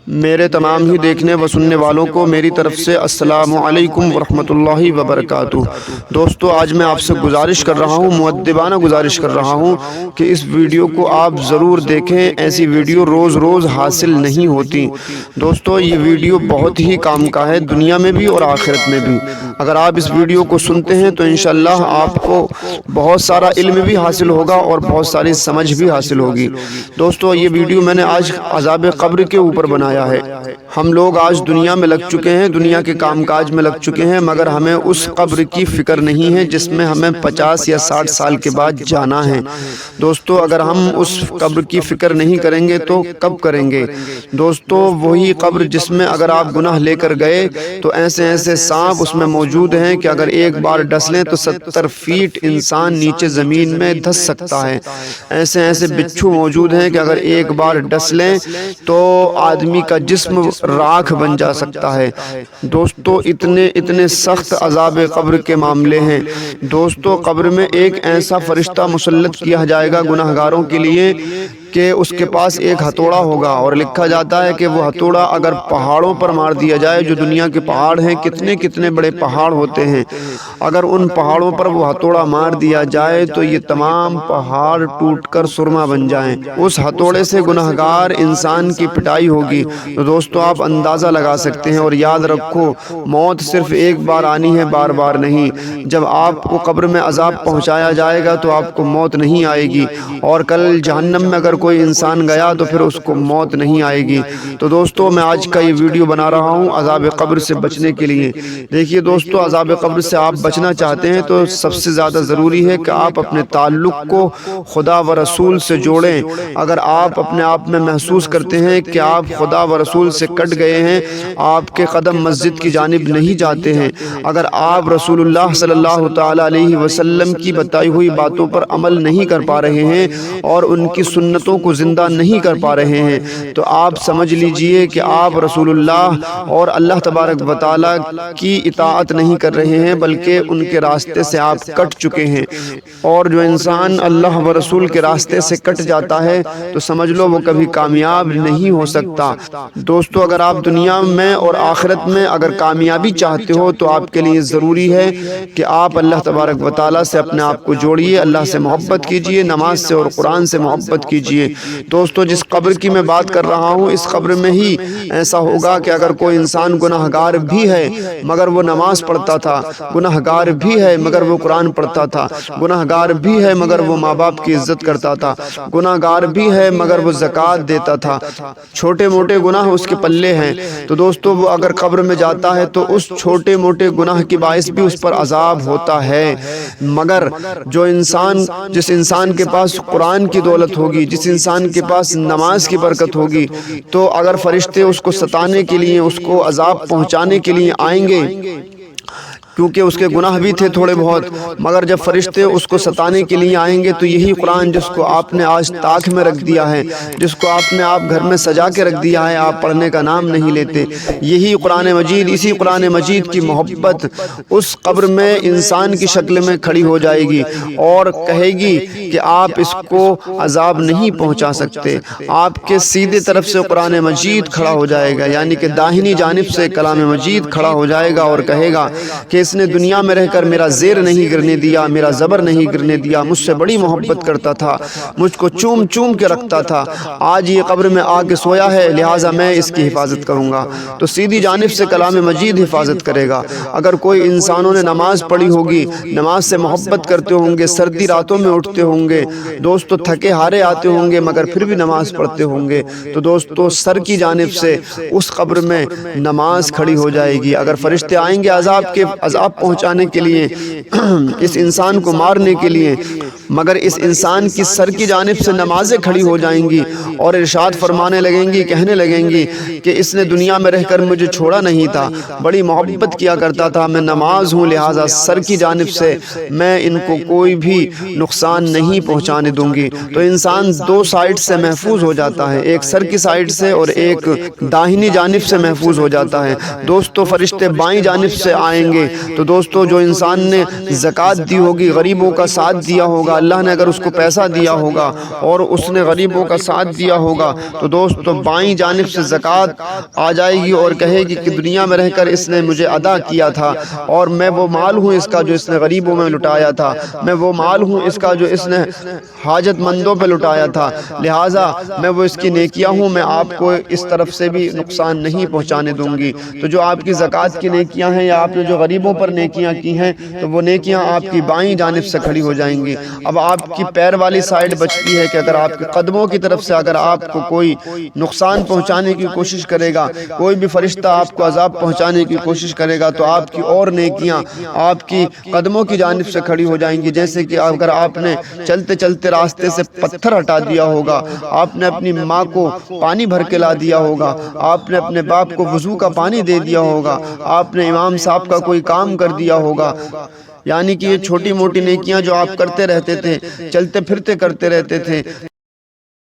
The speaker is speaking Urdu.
میرے تمام ہی دیکھنے و سننے والوں کو میری طرف سے السلام علیکم ورحمۃ اللہ وبرکاتہ۔ دوستو، آج میں آپ سے گزارش کر رہا ہوں، مؤدبانہ گزارش کر رہا ہوں کہ اس ویڈیو کو آپ ضرور دیکھیں۔ ایسی ویڈیو روز روز حاصل نہیں ہوتی۔ دوستو، یہ ویڈیو بہت ہی کام کا ہے، دنیا میں بھی اور آخرت میں بھی۔ اگر آپ اس ویڈیو کو سنتے ہیں تو انشاءاللہ آپ کو بہت سارا علم بھی حاصل ہوگا اور بہت ساری سمجھ بھی حاصل ہوگی۔ دوستو، یہ ویڈیو میں نے آج عذاب قبر کے اوپر بنایا ہے۔ ہم لوگ آج دنیا میں لگ چکے ہیں، دنیا کے کام کاج میں لگ چکے ہیں، مگر ہمیں اس قبر کی فکر نہیں ہے جس میں ہمیں 50 یا 60 سال کے بعد جانا ہے۔ دوستو، اگر ہم اس قبر کی فکر نہیں کریں گے تو کب کریں گے؟ دوستو، وہی قبر جس میں اگر آپ گناہ لے کر گئے تو ایسے ایسے سانپ اس میں موجود ہیں کہ اگر ایک بار ڈس لیں تو 70 فیٹ انسان نیچے زمین میں دھس سکتا ہے۔ ایسے ایسے بچھو موجود ہیں کہ اگر ایک بار ڈس لیں تو آدمی کا جسم راکھ بن جا سکتا ہے۔ دوستو، اتنے سخت عذاب قبر کے معاملے ہیں۔ دوستو، قبر میں ایک ایسا فرشتہ مسلط کیا جائے گا گناہگاروں کے لیے کہ اس کے پاس ایک ہتھوڑا ہوگا، اور لکھا جاتا ہے کہ وہ ہتھوڑا اگر پہاڑوں پر مار دیا جائے، جو دنیا کے پہاڑ ہیں، کتنے کتنے بڑے پہاڑ ہوتے ہیں، اگر ان پہاڑوں پر وہ ہتھوڑا مار دیا جائے تو یہ تمام پہاڑ ٹوٹ کر سرما بن جائیں۔ اس ہتھوڑے سے گناہگار انسان کی پٹائی ہوگی۔ تو دوستو، آپ اندازہ لگا سکتے ہیں، اور یاد رکھو، موت صرف ایک بار آنی ہے، بار بار نہیں۔ جب آپ کو قبر میں عذاب پہنچایا جائے گا تو آپ کو موت نہیں آئے گی، اور کل جہنم میں اگر کوئی انسان گیا تو پھر اس کو موت نہیں آئے گی۔ تو دوستو، میں آج کا یہ ویڈیو بنا رہا ہوں عذاب قبر سے بچنے کے لیے۔ دیکھیے دوستو، عذاب قبر سے آپ بچنا چاہتے ہیں تو سب سے زیادہ ضروری ہے کہ آپ اپنے تعلق کو خدا و رسول سے جوڑیں۔ اگر آپ اپنے آپ میں محسوس کرتے ہیں کہ آپ خدا و رسول سے کٹ گئے ہیں، آپ کے قدم مسجد کی جانب نہیں جاتے ہیں، اگر آپ رسول اللہ صلی اللہ تعالی علیہ وسلم کی بتائی ہوئی باتوں پر عمل نہیں کر پا رہے ہیں اور ان کی سنتوں کو زندہ نہیں کر پا رہے ہیں، تو آپ سمجھ لیجئے کہ آپ رسول اللہ اور اللہ تبارک و تعالی کی اطاعت نہیں کر رہے ہیں، بلکہ ان کے راستے سے آپ کٹ چکے ہیں۔ اور جو انسان اللہ و رسول کے راستے سے کٹ جاتا ہے تو سمجھ لو وہ کبھی کامیاب نہیں ہو سکتا۔ دوستو، اگر آپ دنیا میں اور آخرت میں اگر کامیابی چاہتے ہو تو آپ کے لیے ضروری ہے کہ آپ اللہ تبارک و تعالیٰ سے اپنے آپ کو جوڑیے، اللہ سے محبت کیجیے، نماز سے اور قرآن سے محبت کیجیے۔ دوستو، جس قبر کی میں بات کر رہا ہوں، اس قبر میں ہی ایسا ہوگا کہ اگر کوئی انسان گناہگار بھی ہے مگر وہ نماز پڑھتا تھا، گناہگار بھی ہے مگر وہ قرآن پڑھتا تھا، گناہگار بھی ہے مگر وہ ماں باپ کی عزت کرتا تھا، گناہگار بھی ہے مگر وہ زکوٰۃ دیتا تھا، چھوٹے موٹے گناہ اس کے پلے ہیں، تو دوستو وہ اگر قبر میں جاتا ہے تو اس چھوٹے موٹے گناہ کے باعث بھی اس پر عذاب ہوتا ہے۔ مگر جس انسان کے پاس قرآن کی دولت ہوگی، جس انسان کے پاس نماز کی برکت ہوگی، تو اگر فرشتے اس کو ستانے کے لیے، اس کو عذاب پہنچانے کے لیے آئیں گے، کیونکہ اس کے گناہ بھی تھے تھوڑے بہت، مگر جب فرشتے اس کو ستانے کے لیے آئیں گے تو یہی قرآن جس کو آپ نے آج طاق میں رکھ دیا ہے، جس کو آپ نے آپ گھر میں سجا کے رکھ دیا ہے، آپ پڑھنے کا نام نہیں لیتے، یہی قرآن مجید، اسی قرآن مجید کی محبت اس قبر میں انسان کی شکل میں کھڑی ہو جائے گی اور کہے گی کہ آپ اس کو عذاب نہیں پہنچا سکتے۔ آپ کے سیدھے طرف سے قرآن مجید کھڑا ہو جائے گا، یعنی کہ داہنی جانب سے کلام مجید کھڑا ہو جائے گا اور کہے گا کہ اس نے دنیا میں رہ کر میرا زیر نہیں گرنے دیا، میرا زبر نہیں گرنے دیا، مجھ سے بڑی محبت کرتا تھا، مجھ کو چوم چوم کے رکھتا تھا، آج یہ قبر میں آ کے سویا ہے، لہٰذا میں اس کی حفاظت کروں گا۔ تو سیدھی جانب سے کلام مجید حفاظت کرے گا۔ اگر کوئی انسانوں نے نماز پڑھی ہوگی، نماز سے محبت کرتے ہوں گے، سردی راتوں میں اٹھتے ہوں گے، دوستو تھکے ہارے آتے ہوں گے مگر پھر بھی نماز پڑھتے ہوں گے، تو دوستو سر کی جانب سے اس قبر میں نماز کھڑی ہو جائے گی۔ اگر فرشتے آئیں گے عذاب پہنچانے کے لیے، اس انسان کو مارنے کے لیے، مگر اس انسان کی سر کی جانب سے نمازیں کھڑی ہو جائیں گی اور ارشاد فرمانے لگیں گی، کہنے لگیں گی کہ اس نے دنیا میں رہ کر مجھے چھوڑا نہیں تھا، بڑی محبت کیا کرتا تھا، میں نماز ہوں، لہٰذا سر کی جانب سے میں ان کو کوئی بھی نقصان نہیں پہنچانے دوں گی۔ تو انسان دو سائیڈ سے محفوظ ہو جاتا ہے، ایک سر کی سائیڈ سے اور ایک داہنی جانب سے محفوظ ہو جاتا ہے۔ دوستو فرشتے بائیں جانب سے آئیں گے تو دوستو جو انسان نے زکوٰۃ دی ہوگی، غریبوں کا ساتھ دیا ہوگا، اللہ نے اگر اس کو پیسہ دیا ہوگا اور اس نے غریبوں کا ساتھ دیا ہوگا تو دوستو بائیں جانب سے زکوٰۃ آ جائے گی اور کہے گی کہ دنیا میں رہ کر اس نے مجھے ادا کیا تھا اور میں وہ مال ہوں اس کا جو اس نے غریبوں میں لٹایا تھا، میں وہ مال ہوں اس کا جو اس نے حاجت مندوں پہ لٹایا تھا، لہٰذا میں وہ اس کی نیکیاں ہوں، میں آپ کو اس طرف سے بھی نقصان نہیں پہنچانے دوں گی۔ تو جو آپ کی زکوٰۃ کی نیکیاں ہیں یا آپ نے جو غریبوں پر نیکیاں کی ہیں تو وہ نیکیاں آپ کی بائیں جانب سے کھڑی ہو جائیں گی۔ اب آپ کی پیر والی سائیڈ بچتی ہے کہ اگر آپ کے قدموں کی طرف سے اگر آپ کو کوئی نقصان پہنچانے کی کوشش کرے گا، کوئی بھی فرشتہ آپ کو عذاب پہنچانے کی کوشش کرے گا تو آپ کی اور نیکیاں آپ کی قدموں کی جانب سے کھڑی ہو جائیں گی۔ جیسے کہ اگر آپ نے چلتے چلتے راستے سے پتھر ہٹا دیا ہوگا، آپ نے اپنی ماں کو پانی بھر کے لا دیا ہوگا، آپ نے اپنے باپ کو وضو کا پانی دے دیا ہوگا، آپ نے امام صاحب کا کوئی کام کر دیا ہوگا، یعنی کہ یہ چھوٹی موٹی نیکیاں جو آپ کرتے رہتے تھے، چلتے پھرتے کرتے رہتے تھے،